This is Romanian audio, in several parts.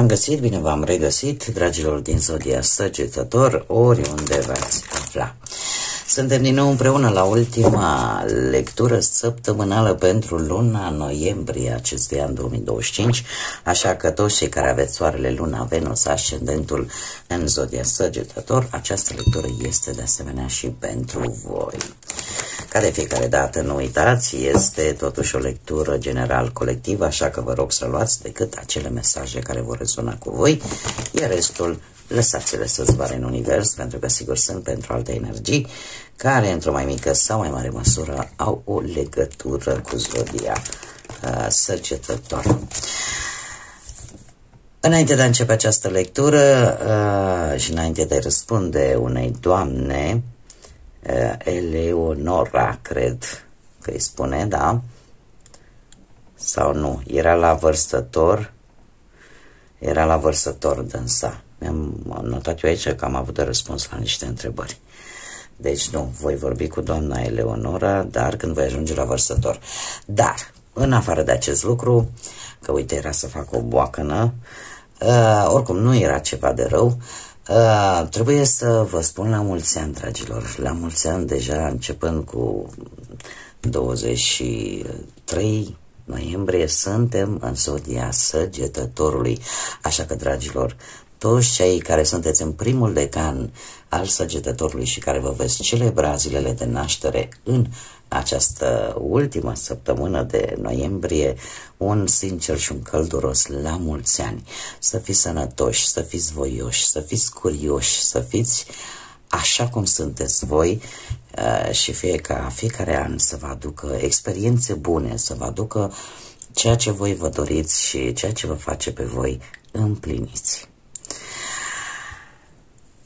v-am găsit, bine v-am regăsit, dragilor din Zodia Săgetător, oriunde v-ați afla. Suntem din nou împreună la ultima lectură săptămânală pentru luna noiembrie acestui an 2025, așa că toți cei care aveți soarele, luna, Venus, ascendentul în Zodia Săgetător, această lectură este de asemenea și pentru voi. Ca de fiecare dată, nu uitați, este totuși o lectură general colectivă, așa că vă rog să luați decât acele mesaje care vor rezona cu voi, iar restul lăsați-le să zboare în univers, pentru că sigur sunt pentru alte energii care, într-o mai mică sau mai mare măsură, au o legătură cu Zodia Săgetător. Înainte de a începe această lectură și înainte de a răspunde unei doamne, Eleonora, cred că îi spune, da? Sau nu? Era la vărsător dânsa. Mi-am notat eu aici că am avut de răspuns la niște întrebări. Deci nu, voi vorbi cu doamna Eleonora, dar când voi ajunge la vărsător. Dar, în afară de acest lucru, că uite, era să fac o boacănă, oricum nu era ceva de rău, trebuie să vă spun la mulți ani, dragilor, la mulți ani deja, începând cu 23 noiembrie, suntem în Zodia Săgetătorului, așa că, dragilor, toți cei care sunteți în primul decan al Săgetătorului și care vă veți celebra zilele de naștere în această ultimă săptămână de noiembrie, un sincer și un călduros la mulți ani. Să fiți sănătoși, să fiți voioși, să fiți curioși, să fiți așa cum sunteți voi și fie ca fiecare an să vă aducă experiențe bune, să vă aducă ceea ce voi vă doriți și ceea ce vă face pe voi împliniți.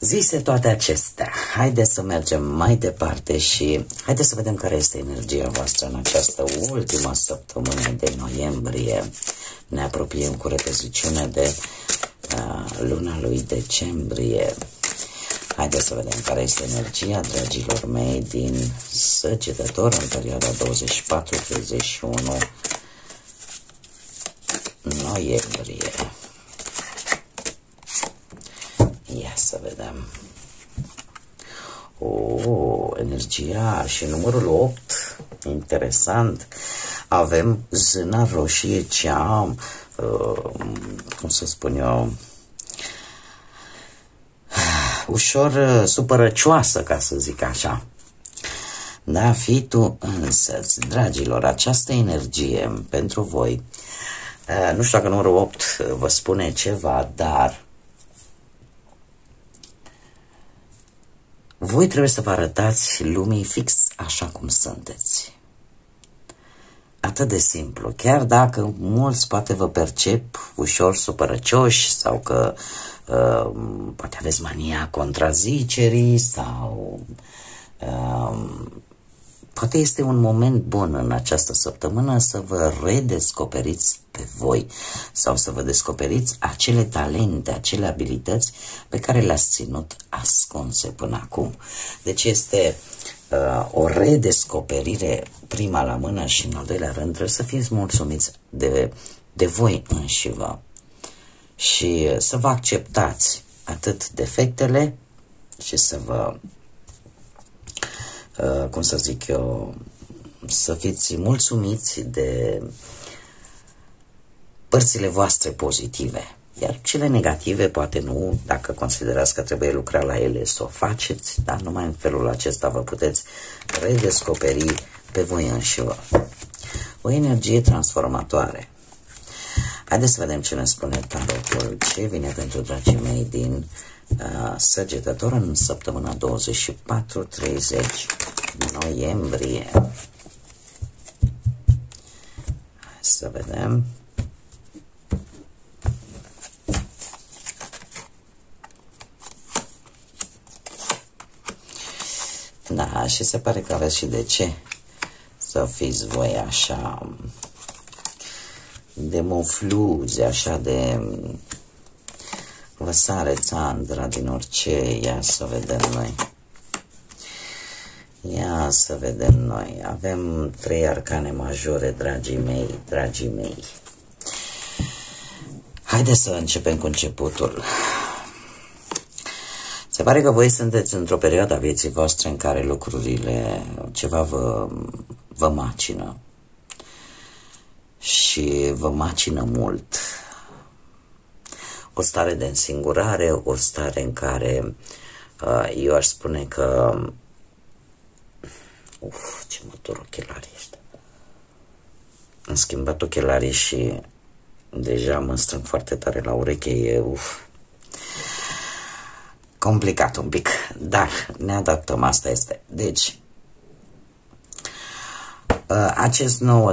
Zise toate acestea, haideți să mergem mai departe și haideți să vedem care este energia voastră în această ultimă săptămână de noiembrie. Ne apropiem cu repeziciune de luna lui decembrie. Haideți să vedem care este energia, dragilor mei, din Săgetător în perioada 24-31 noiembrie. Ia să vedem. Energia și numărul 8. Interesant. Avem zâna roșie, cea, cum să spun eu, ușor supărăcioasă, ca să zic așa. Da, fii tu însăți. Dragilor, această energie pentru voi, nu știu dacă numărul 8 vă spune ceva, dar voi trebuie să vă arătați lumii fix așa cum sunteți. Atât de simplu. Chiar dacă mulți poate vă percep ușor supărăcioși sau că poate aveți mania contrazicerii sau poate este un moment bun în această săptămână să vă redescoperiți pe voi sau să vă descoperiți acele talente, acele abilități pe care le-ați ținut ascunse până acum. Deci este o redescoperire, prima la mână, și în al doilea rând trebuie să fiți mulțumiți de voi înșivă și să vă acceptați atât defectele și să vă cum să zic eu, să fiți mulțumiți de părțile voastre pozitive. Iar cele negative, poate nu, dacă considerați că trebuie lucra la ele, să o faceți, dar numai în felul acesta vă puteți redescoperi pe voi înșivă. O energie transformatoare. Haideți să vedem ce ne spune tarotul, ce vine pentru dragii mei din Săgetător în săptămâna 24-30 noiembrie. Hai să vedem. Da, și se pare că aveți și de ce să fiți voi așa de mufluzi, așa de vă sare țandra din orice. Ia să vedem noi. Ia să vedem noi. Avem 3 arcane majore, dragii mei, dragii mei. Haideți să începem cu începutul. Se pare că voi sunteți într-o perioadă a vieții voastre în care lucrurile, ceva vă macină. Și vă macină mult. O stare de însingurare, o stare în care eu aș spune că... ce mă dur ochelarii ăștia. Am schimbat ochelarii și deja mă strâng foarte tare la ureche, e complicat un pic, dar ne adaptăm, asta este. Deci, acest 9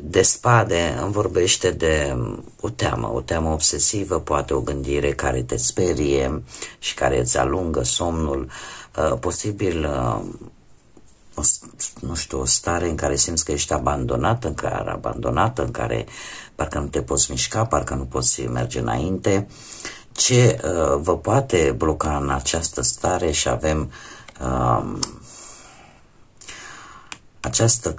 de spade îmi vorbește de o teamă obsesivă, poate o gândire care te sperie și care îți alungă somnul, posibil, nu știu, o stare în care simți că ești abandonată, în care parcă nu te poți mișca, parcă nu poți merge înainte. Ce vă poate bloca în această stare? Și avem această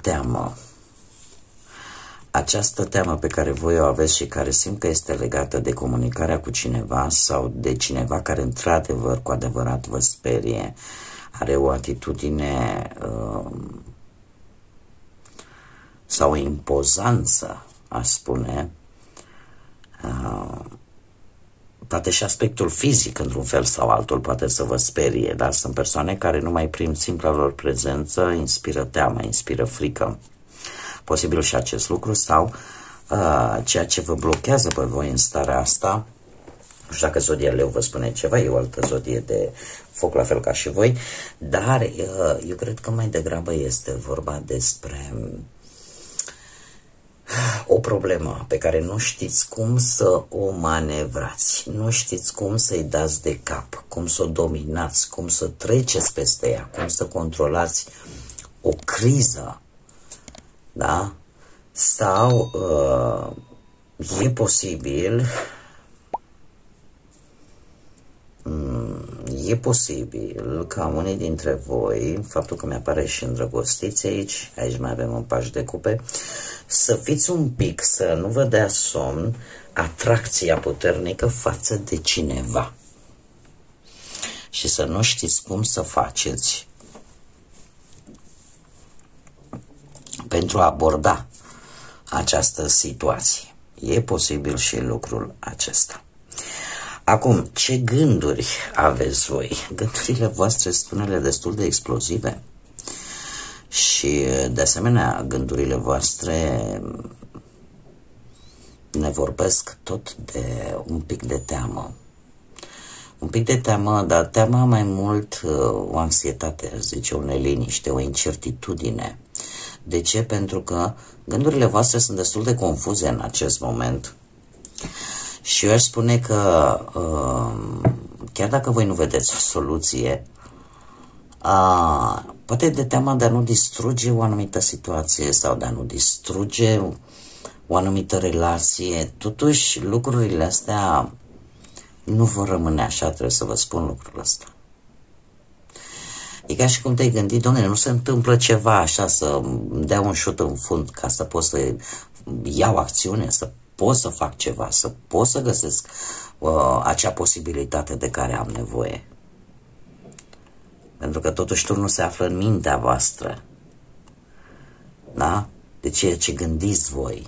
teamă pe care voi o aveți și care simt că este legată de comunicarea cu cineva sau de cineva care într-adevăr, cu adevărat vă sperie, are o atitudine sau o impozanță, aș spune, poate și aspectul fizic, într-un fel sau altul, poate să vă sperie, dar sunt persoane care numai prin simpla lor prezență inspiră teamă, inspiră frică. Posibil și acest lucru sau ceea ce vă blochează pe voi în starea asta. Nu știu dacă zodia Leu vă spune ceva, e o altă zodie de foc la fel ca și voi, dar eu cred că mai degrabă este vorba despre o problemă pe care nu știți cum să o manevrați, nu știți cum să-i dați de cap, cum să o dominați, cum să treceți peste ea, cum să controlați o criză, da? Sau e posibil ca unii dintre voi, faptul că mi-apare și îndrăgostiți aici mai avem un paș de cupe, să fiți un pic, să nu vă dea somn atracția puternică față de cineva și să nu știți cum să faceți pentru a aborda această situație. E posibil și lucrul acesta. Acum, ce gânduri aveți voi? Gândurile voastre sunt unele destul de explozive și, de asemenea, gândurile voastre ne vorbesc tot de un pic de teamă. Un pic de teamă, dar teama mai mult o anxietate, aș zice, o neliniște, o incertitudine. De ce? Pentru că gândurile voastre sunt destul de confuze în acest moment. Și eu aș spune că chiar dacă voi nu vedeți o soluție, poate de teama de a nu distruge o anumită situație sau de a nu distruge o anumită relație, totuși lucrurile astea nu vor rămâne așa, trebuie să vă spun lucrul ăsta. E ca și cum te-ai gândit, domnule, nu se întâmplă ceva așa să dea un șut în fund ca să pot să iau acțiune, să pot să fac ceva, să pot să găsesc acea posibilitate de care am nevoie. Pentru că totuși turnul se află în mintea voastră. Da? De ceea ce gândiți voi.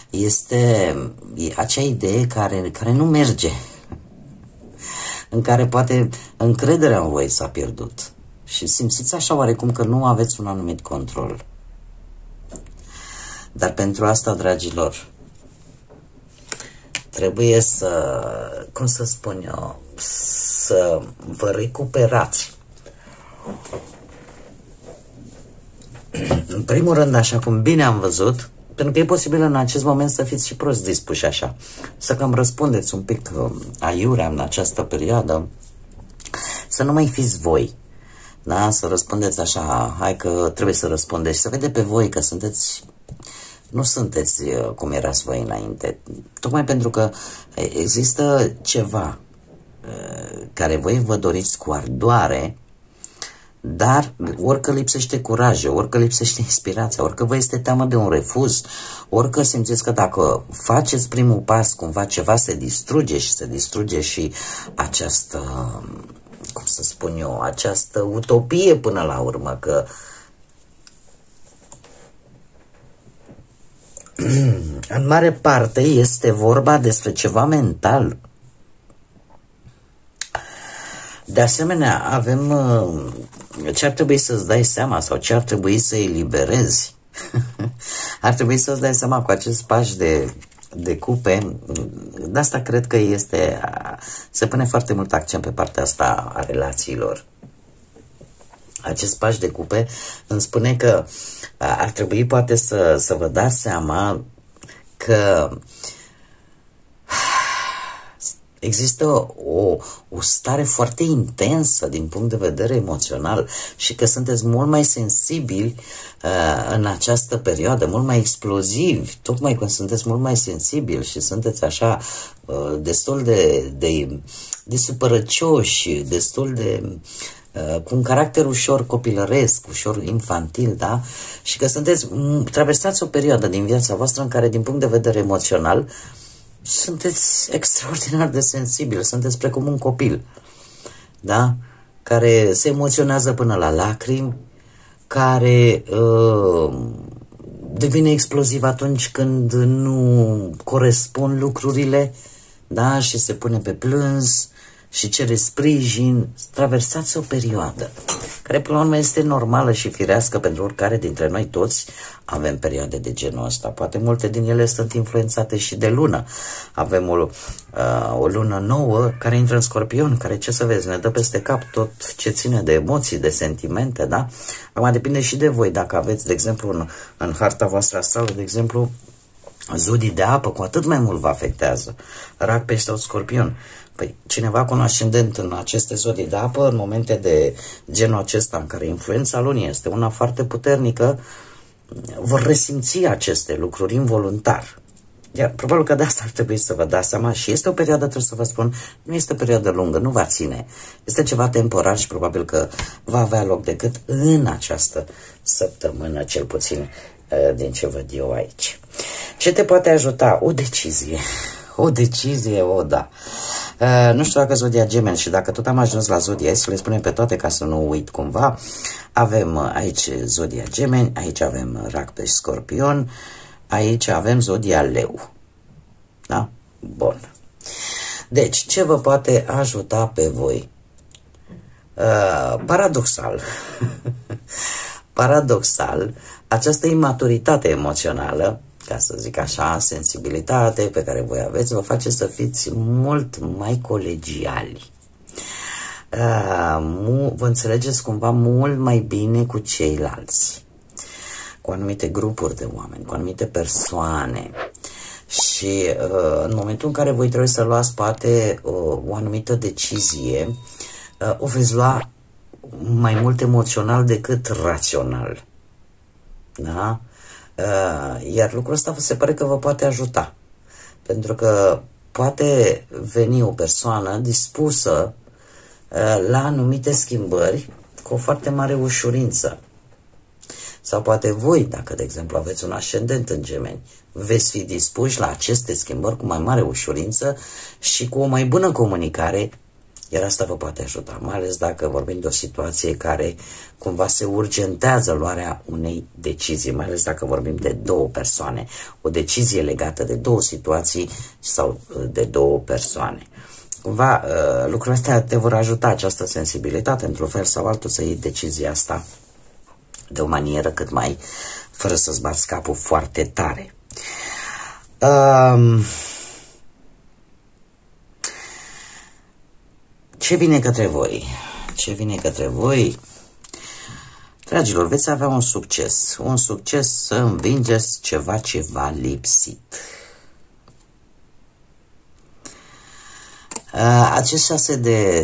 Este acea idee care nu merge. În care poate încrederea în voi s-a pierdut. Și simțiți așa oarecum că nu aveți un anumit control. Dar pentru asta, dragilor, trebuie să, cum să spun eu, să vă recuperați. În primul rând, așa cum bine am văzut, pentru că e posibil în acest moment să fiți și prost dispuși așa, să cam răspundeți un pic aiurea în această perioadă, să nu mai fiți voi, da? Să răspundeți așa, hai că trebuie să răspundeți, să vede pe voi că nu sunteți cum erați voi înainte, tocmai pentru că există ceva care voi vă doriți cu ardoare, dar orică lipsește curajul, orică lipsește inspirația, orică vă este teamă de un refuz, orică simțiți că dacă faceți primul pas, cumva ceva se distruge și se distruge și această, cum să spun eu, această utopie până la urmă, că în mare parte este vorba despre ceva mental. De asemenea, avem ce ar trebui să-ți dai seama sau ce ar trebui să eliberezi. Ar trebui să-ți dai seama cu acest pași de cupe. De asta cred că se pune foarte mult accent pe partea asta a relațiilor. Acest pași de cupe îmi spune că ar trebui poate să vă dați seama că există o stare foarte intensă din punct de vedere emoțional și că sunteți mult mai sensibili în această perioadă, mult mai explozivi, tocmai când sunteți mult mai sensibili și sunteți așa destul de supărăcioși, destul de cu un caracter ușor copilăresc, ușor infantil, da? Și că traversați o perioadă din viața voastră în care, din punct de vedere emoțional, sunteți extraordinar de sensibili, sunteți precum un copil, da? Care se emoționează până la lacrimi, care devine exploziv atunci când nu corespund lucrurile, da? Și se pune pe plâns și cere sprijin. Traversați o perioadă care până la urmă este normală și firească pentru oricare dintre noi. Toți avem perioade de genul ăsta. Poate multe din ele sunt influențate și de lună. Avem o lună nouă care intră în Scorpion, care, ce să vezi, ne dă peste cap tot ce ține de emoții, de sentimente, da? Acum depinde și de voi. Dacă aveți, de exemplu, în harta voastră astrală, de exemplu, zodii de apă, cu atât mai mult vă afectează. Rac, Pești sau Scorpion. Păi, cineva cu un ascendent în aceste zodii de apă, în momente de genul acesta în care influența lunii este una foarte puternică, vor resimți aceste lucruri involuntar. Iar probabil că de asta ar trebui să vă dați seama și este o perioadă, trebuie să vă spun, nu este o perioadă lungă, nu va ține. Este ceva temporar și probabil că va avea loc decât în această săptămână, cel puțin din ce văd eu aici. Ce te poate ajuta? O decizie. O decizie, da. Nu știu dacă zodia Gemeni și dacă tot am ajuns la zodia, hai să le spunem pe toate ca să nu uit cumva. Avem aici zodia Gemeni, aici avem Rac, Pești, Scorpion, aici avem zodia Leu. Da? Bun. Deci, ce vă poate ajuta pe voi? Paradoxal, paradoxal, această imaturitate emoțională, ca să zic așa, sensibilitate pe care voi aveți, vă face să fiți mult mai colegiali. Vă înțelegeți cumva mult mai bine cu ceilalți, cu anumite grupuri de oameni, cu anumite persoane. Și în momentul în care voi trebuie să luați poate o anumită decizie, o veți lua mai mult emoțional decât rațional. Da? Iar lucrul ăsta se pare că vă poate ajuta, pentru că poate veni o persoană dispusă la anumite schimbări cu o foarte mare ușurință. Sau poate voi, dacă de exemplu aveți un ascendent în Gemeni, veți fi dispuși la aceste schimbări cu mai mare ușurință și cu o mai bună comunicare, iar asta vă poate ajuta, mai ales dacă vorbim de o situație care cumva se urgentează luarea unei decizii, mai ales dacă vorbim de două persoane, o decizie legată de două situații sau de două persoane. Cumva lucrurile astea te vor ajuta, această sensibilitate, într-un fel sau altul, să iei decizia asta de o manieră cât mai, fără să-ți bați capul foarte tare. Ce vine către voi? Ce vine către voi? Dragilor, veți avea un succes. Un succes să învingeți ceva ce v-a lipsit. Acest 6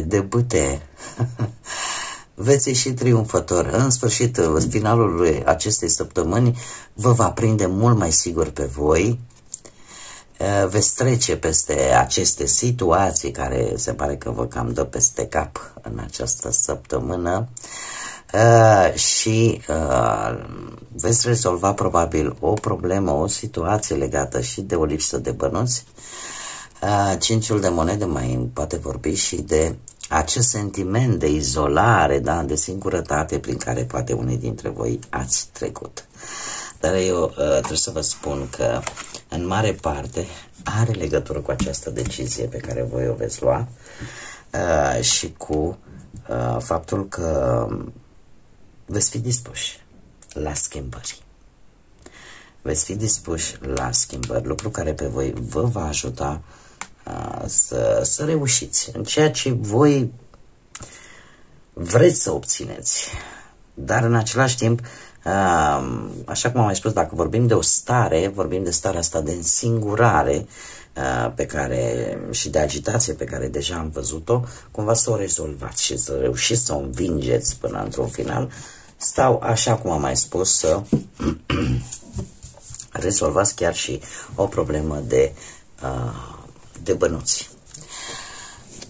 de bâte veți ieși triumfător. În sfârșit, finalul acestei săptămâni vă va prinde mult mai sigur pe voi. Veți trece peste aceste situații care se pare că vă cam dă peste cap în această săptămână. și veți rezolva probabil o problemă, o situație legată și de o lipsă de bănuți. Cinciul de monede mai poate vorbi și de acest sentiment de izolare, da, de singurătate prin care poate unii dintre voi ați trecut. Dar eu trebuie să vă spun că în mare parte are legătură cu această decizie pe care voi o veți lua și cu faptul că veți fi dispuși la schimbări. Veți fi dispuși la schimbări, lucru care pe voi vă va ajuta să reușiți în ceea ce voi vreți să obțineți. Dar în același timp, așa cum am mai spus, dacă vorbim de o stare, vorbim de starea asta de însingurare pe care, și de agitație pe care deja am văzut-o, cumva să o rezolvați și să reușiți să o învingeți până într-un final, sau, așa cum am mai spus, să rezolvați chiar și o problemă de bănuți.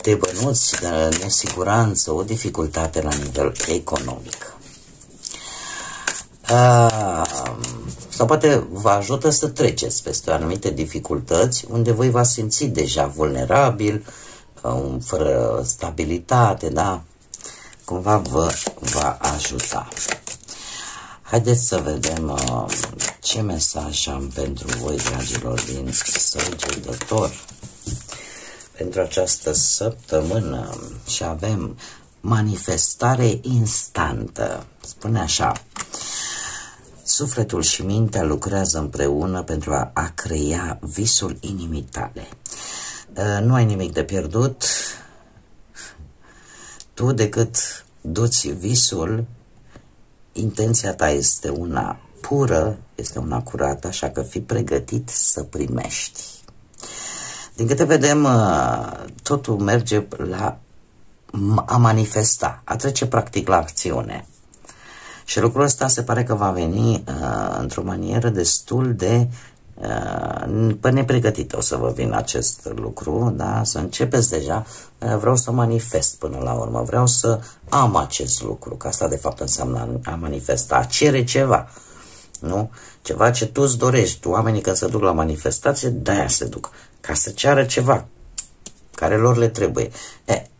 De bănuți, de nesiguranță, o dificultate la nivel economic. Sau poate vă ajută să treceți peste anumite dificultăți unde voi v-ați simțit deja vulnerabil, fără stabilitate, da? Cumva vă va ajuta. Haideți să vedem ce mesaj am pentru voi, dragilor, din Săgetător pentru această săptămână. Și avem manifestare instantă. Spune așa: sufletul și mintea lucrează împreună pentru a crea visul inimii tale. Nu ai nimic de pierdut, tu decât duci visul. Intenția ta este una pură, este una curată, așa că fii pregătit să primești. Din câte vedem, totul merge la a manifesta, a trece practic la acțiune. Și lucrul ăsta se pare că va veni într-o manieră destul de nepregătită. O să vă vin acest lucru, da? Să începeți deja. Vreau să manifest până la urmă, vreau să am acest lucru, că asta de fapt înseamnă a manifesta, a cere ceva, nu? Ceva ce tu îți dorești. Oamenii când se duc la manifestație, de-aia se duc, ca să ceară ceva care lor le trebuie.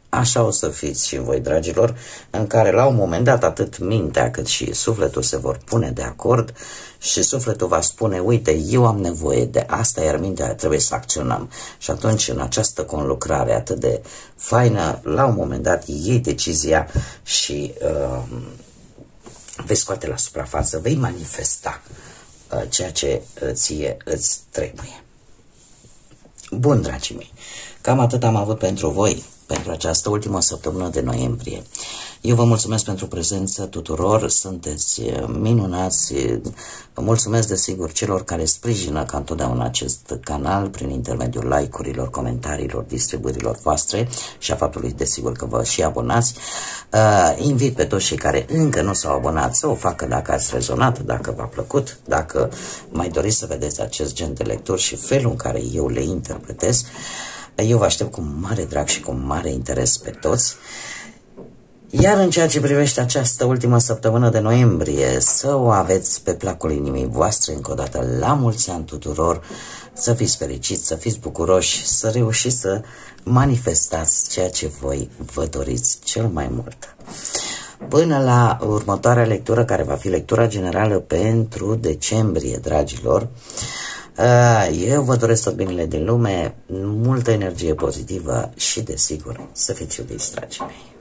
Așa o să fiți și voi, dragilor, în care la un moment dat atât mintea cât și sufletul se vor pune de acord și sufletul va spune: uite, eu am nevoie de asta, iar mintea trebuie să acționăm. Și atunci, în această conlucrare atât de faină, la un moment dat iei decizia și vei scoate la suprafață, vei manifesta ceea ce ție îți trebuie. Bun, dragii mei, cam atât am avut pentru voi pentru această ultimă săptămână de noiembrie. Eu vă mulțumesc pentru prezență tuturor, sunteți minunați. Vă mulțumesc desigur celor care sprijină ca întotdeauna acest canal prin intermediul like-urilor, comentariilor, distribuirilor voastre și a faptului desigur că vă și abonați. Invit pe toți cei care încă nu s-au abonat să o facă dacă ați rezonat, dacă v-a plăcut, dacă mai doriți să vedeți acest gen de lecturi și felul în care eu le interpretez. Eu vă aștept cu mare drag și cu mare interes pe toți. Iar în ceea ce privește această ultimă săptămână de noiembrie, să o aveți pe placul inimii voastre încă o dată, la mulți ani tuturor, să fiți fericiți, să fiți bucuroși, să reușiți să manifestați ceea ce voi vă doriți cel mai mult. Până la următoarea lectură, care va fi lectura generală pentru decembrie, dragilor, eu vă doresc tot binele din lume, multă energie pozitivă și, desigur, să fiți iubiți, dragii mei.